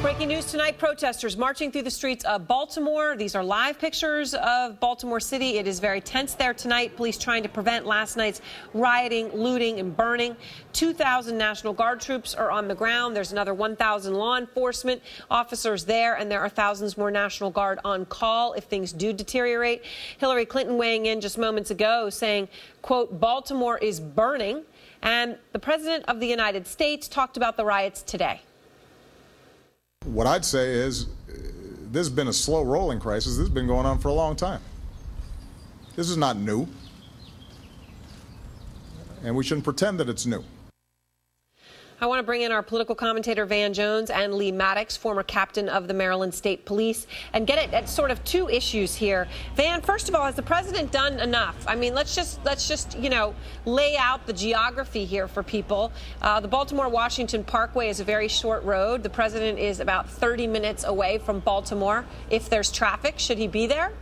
Breaking news tonight, protesters marching through the streets of Baltimore. These are live pictures of Baltimore City. It is very tense there tonight. Police trying to prevent last night's rioting, looting, and burning. 2,000 National Guard troops are on the ground. There's another 1,000 law enforcement officers there, and there are thousands more National Guard on call if things do deteriorate. Hillary Clinton weighing in just moments ago saying, quote, Baltimore is burning. And the President of the United States talked about the riots today. What I'd say is this has been a slow rolling crisis. This has been going on for a long time. This is not new. And we shouldn't pretend that it's new. I want to bring in our political commentator, Van Jones, and Lee Maddox, former captain of the Maryland State Police, and get at sort of two issues here. Van, first of all, has the president done enough? I mean, let's just lay out the geography here for people. The Baltimore-Washington Parkway is a very short road. The president is about 30 minutes away from Baltimore. If there's traffic, should he be there?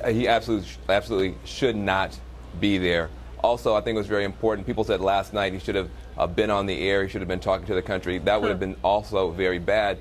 He absolutely should not be there. Also, I think it was very important. People said last night he should have been on the air. He should have been talking to the country. That would have been also very bad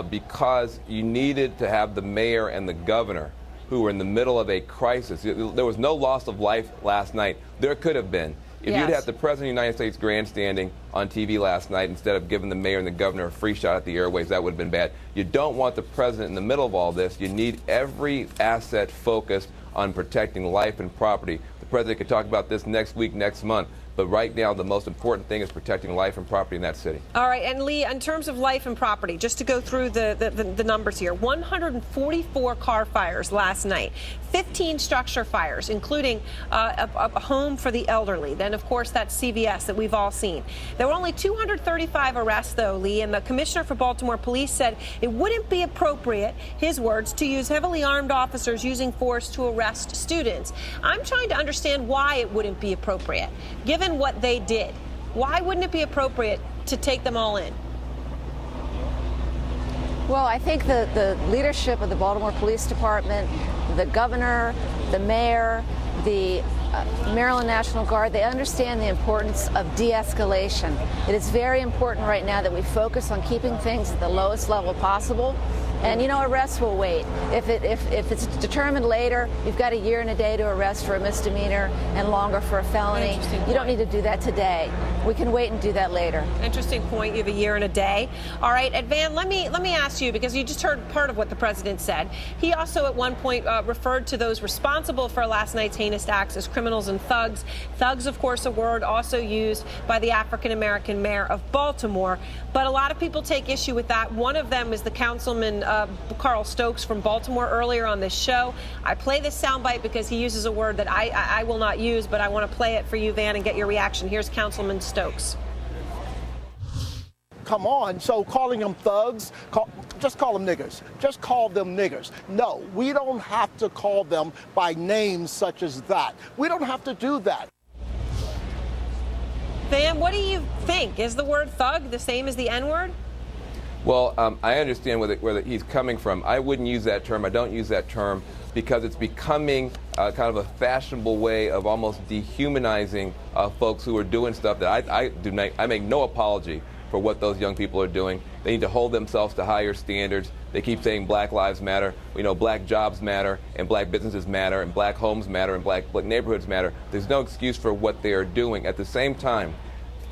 because you needed to have the mayor and the governor who were in the middle of a crisis. There was no loss of life last night. There could have been. If you'd had the President of the United States grandstanding on TV last night instead of giving the mayor and the governor a free shot at the airwaves, that would have been bad. You don't want the president in the middle of all this. You need every asset focused on protecting life and property. The president could talk about this next week, next month. But right now, the most important thing is protecting life and property in that city. All right. And Lee, in terms of life and property, just to go through the numbers here, 144 car fires last night, 15 structure fires, including a home for the elderly. Then, of course, that CVS that we've all seen. There were only 235 arrests, though, Lee, and the commissioner for Baltimore Police said it wouldn't be appropriate, his words, to use heavily armed officers using force to arrest students. I'm trying to understand why it wouldn't be appropriate. Given what they did, why wouldn't it be appropriate to take them all in? Well, I think the leadership of the Baltimore Police Department, the governor, the mayor, the Maryland National Guard, they understand the importance of de-escalation. It is very important right now that we focus on keeping things at the lowest level possible. And, arrests will wait. If it's determined later, you've got a year and a day to arrest for a misdemeanor and longer for a felony. You don't need to do that today. We can wait and do that later. Interesting point. You have a year and a day. All right, Van, let me ask you, because you just heard part of what the president said. He also at one point referred to those responsible for last night's heinous acts as criminals and thugs. Thugs, of course, a word also used by the African-American mayor of Baltimore. But a lot of people take issue with that. One of them is the councilman Carl Stokes from Baltimore earlier on this show. I play this soundbite because he uses a word that I will not use, but I want to play it for you, Van, and get your reaction. Here's Councilman Stokes. Come on, so calling them thugs, just call them niggers. Just call them niggers. No, we don't have to call them by names such as that. We don't have to do that. Van, what do you think? Is the word thug the same as the N-word? Well, I understand where he's coming from. I wouldn't use that term. I don't use that term because it's becoming kind of a fashionable way of almost dehumanizing folks who are doing stuff that I make no apology for what those young people are doing. They need to hold themselves to higher standards. They keep saying Black lives matter. We know black jobs matter, and black businesses matter, and black homes matter, and black neighborhoods matter. There's no excuse for what they are doing. At the same time,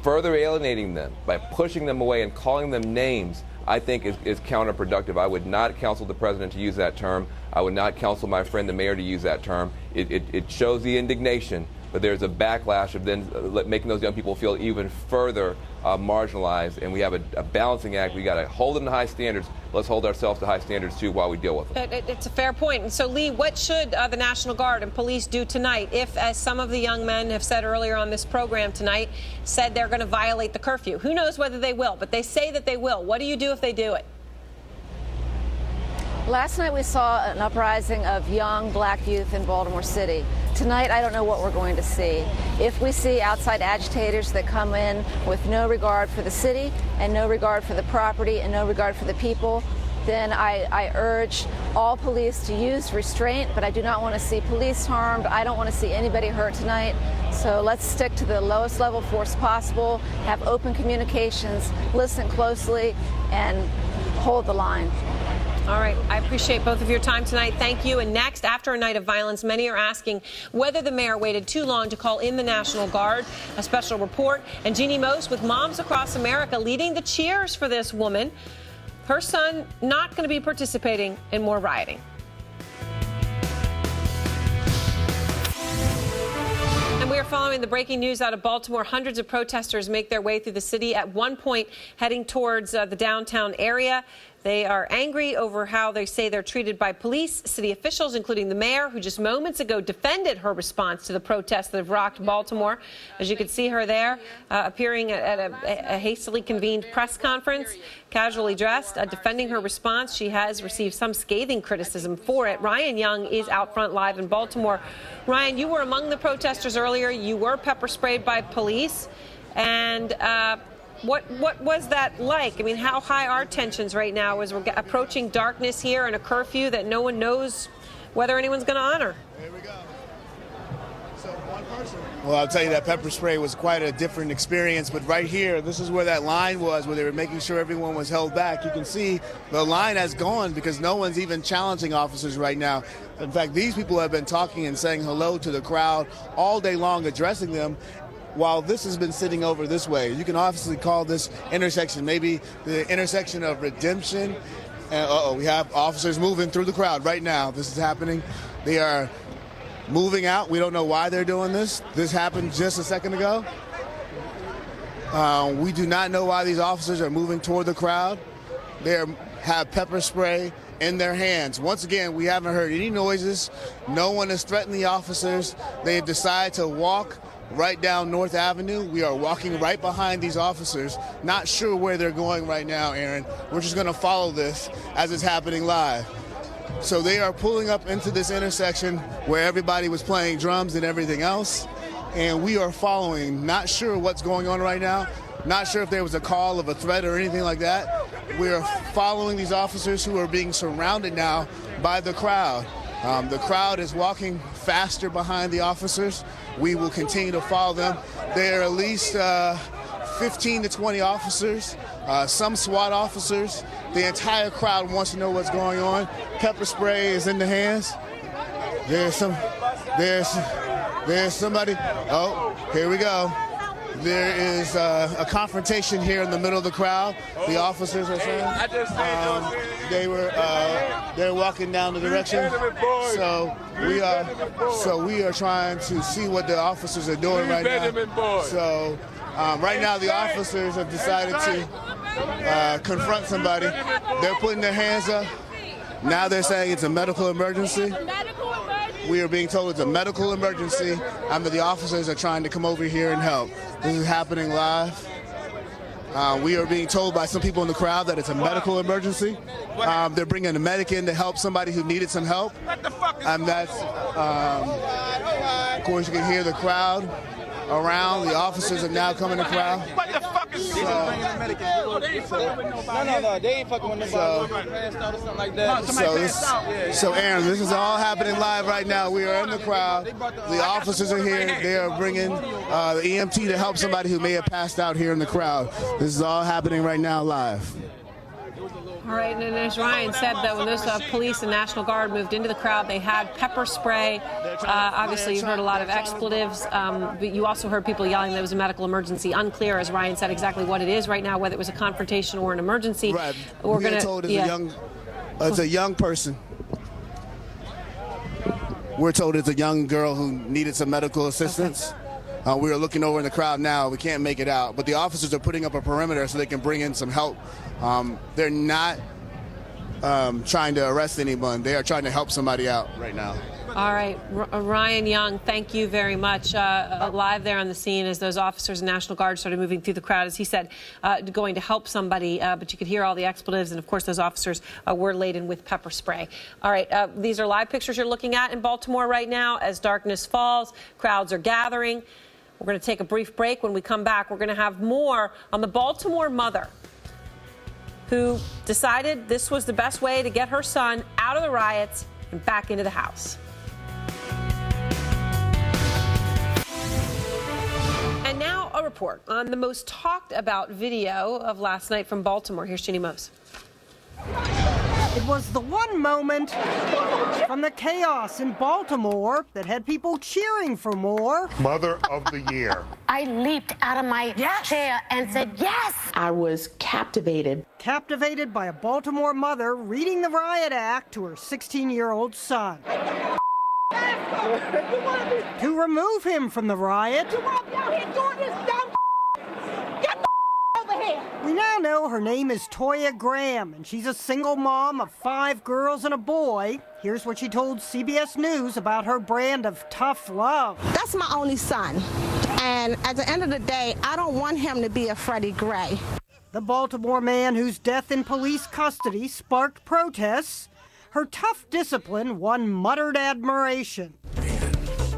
further alienating them by pushing them away and calling them names, I think is counterproductive. I would not counsel the president to use that term. I would not counsel my friend the mayor to use that term. It shows the indignation, but there's a backlash of then making those young people feel even further marginalized. And we have a balancing act. We got to hold them to high standards. Let's hold ourselves to high standards too while we deal with them. It's a fair point. And so, Lee, what should the National Guard and police do tonight if, as some of the young men have said earlier on this program tonight, said they're going to violate the curfew? Who knows whether they will, but they say that they will. What do you do if they do it? Last night we saw an uprising of young black youth in Baltimore City. Tonight, I don't know what we're going to see. If we see outside agitators that come in with no regard for the city and no regard for the property and no regard for the people, then I urge all police to use restraint, but I do not want to see police harmed. I don't want to see anybody hurt tonight. So let's stick to the lowest level force possible, have open communications, listen closely, and hold the line. All right. I appreciate both of your time tonight. Thank you. And next, after a night of violence, many are asking whether the mayor waited too long to call in the National Guard. A special report. And Jeannie Most with Moms Across America leading the cheers for this woman. Her son not going to be participating in more rioting. And we are following the breaking news out of Baltimore. Hundreds of protesters make their way through the city, at one point heading towards the downtown area. They are angry over how they say they're treated by police, city officials, including the mayor, who just moments ago defended her response to the protests that have rocked Baltimore. As you can see her there, appearing at a hastily convened press conference, casually dressed, defending her response. She has received some scathing criticism for it. Ryan Young is out front live in Baltimore. Ryan, you were among the protesters earlier. You were pepper sprayed by police. And what was that like? I mean, how high are tensions right now as we're approaching darkness here and a curfew that no one knows whether anyone's going to honor? Here we go. So one person. Well, I'll tell you that pepper spray was quite a different experience, but right here, this is where that line was, where they were making sure everyone was held back. You can see the line has gone because no one's even challenging officers right now. In fact, these people have been talking and saying hello to the crowd all day long, addressing them, while this has been sitting over this way. You can obviously call this intersection maybe the intersection of redemption. And we have officers moving through the crowd right now. This is happening. They are moving out. We don't know why they're doing this. This happened just a second ago. We do not know why these officers are moving toward the crowd. They have pepper spray in their hands. Once again, we haven't heard any noises. No one has threatened the officers. They have decided to walk right down North Avenue. We are walking right behind these officers. Not sure where they're going right now, Aaron. We're just going to follow this as it's happening live. So they are pulling up into this intersection where everybody was playing drums and everything else. And we are following, not sure what's going on right now. Not sure if there was a call of a threat or anything like that. We are following these officers who are being surrounded now by the crowd. The crowd is walking faster behind the officers. We will continue to follow them. There are at least 15 to 20 officers, some SWAT officers. The entire crowd wants to know what's going on. Pepper spray is in the hands. There's somebody. Oh, here we go. There is a confrontation here in the middle of the crowd. The officers are saying they're walking down the direction. So we are trying to see what the officers are doing right now. So right now the officers have decided to confront somebody. They're putting their hands up. Now they're saying it's a medical emergency. We are being told it's a medical emergency and that the officers are trying to come over here and help. This is happening live. We are being told by some people in the crowd that it's a medical emergency. They're bringing a medic in to help somebody who needed some help. And that's, of course, you can hear the crowd around. The officers are now coming to the crowd. What the fuck is they ain't fucking with nobody. So Aaron, this is all happening live right now. We are in the crowd. The officers are here. They are bringing the EMT to help somebody who may have passed out here in the crowd. This is all happening right now live. All right, and as Ryan said, that when those police and National Guard moved into the crowd, they had pepper spray. Obviously, you heard a lot of expletives, but you also heard people yelling that it was a medical emergency. Unclear, as Ryan said, exactly what it is right now, whether it was a confrontation or an emergency. Right. We're told it's a young person. We're told it's a young girl who needed some medical assistance. Okay. We are looking over in the crowd now. We can't make it out, but the officers are putting up a perimeter so they can bring in some help. They're not trying to arrest anyone. They are trying to help somebody out right now. All right. Ryan Young, thank you very much. Live there on the scene as those officers and National Guard started moving through the crowd, as he said, going to help somebody. But you could hear all the expletives. And, of course, those officers were laden with pepper spray. All right. These are live pictures you're looking at in Baltimore right now. As darkness falls, crowds are gathering. We're going to take a brief break. When we come back, we're going to have more on the Baltimore mother who decided this was the best way to get her son out of the riots and back into the house. And now a report on the most talked about video of last night from Baltimore. Here's Ginny Mose. It was the one moment from the chaos in Baltimore that had people cheering for more. Mother of the Year. I leaped out of my chair and said, yes! I was captivated. Captivated by a Baltimore mother reading the Riot Act to her 16-year-old son. To remove him from the riot, we now know her name is Toya Graham, and she's a single mom of 5 girls and a boy. Here's what she told CBS News about her brand of tough love. That's my only son, and at the end of the day, I don't want him to be a Freddie Gray. The Baltimore man whose death in police custody sparked protests, her tough discipline won muttered admiration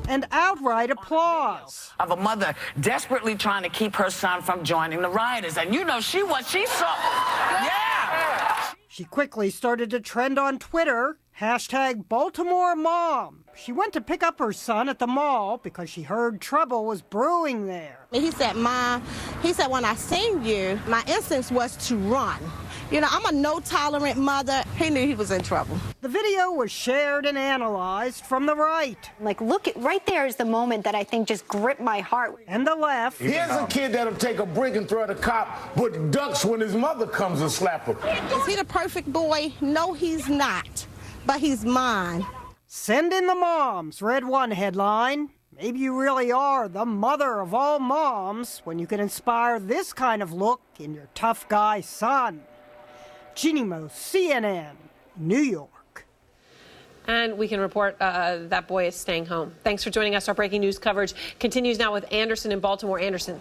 and outright applause. Of a mother desperately trying to keep her son from joining the rioters. And you know she saw. Yeah! She quickly started to trend on Twitter, #BaltimoreMom. She went to pick up her son at the mall because she heard trouble was brewing there. He said, Mom, when I seen you, my instinct was to run. You know, I'm a no-tolerant mother. He knew he was in trouble. The video was shared and analyzed from the right. Look, right there is the moment that I think just gripped my heart. And the left. Here's a kid that'll take a brick and throw at a cop, but ducks when his mother comes and slap him. Is he the perfect boy? No, he's not. But he's mine. Send in the moms, read one headline. Maybe you really are the mother of all moms when you can inspire this kind of look in your tough guy son. Ginny Mose, CNN, New York. And we can report that boy is staying home. Thanks for joining us. Our breaking news coverage continues now with Anderson in Baltimore. Anderson.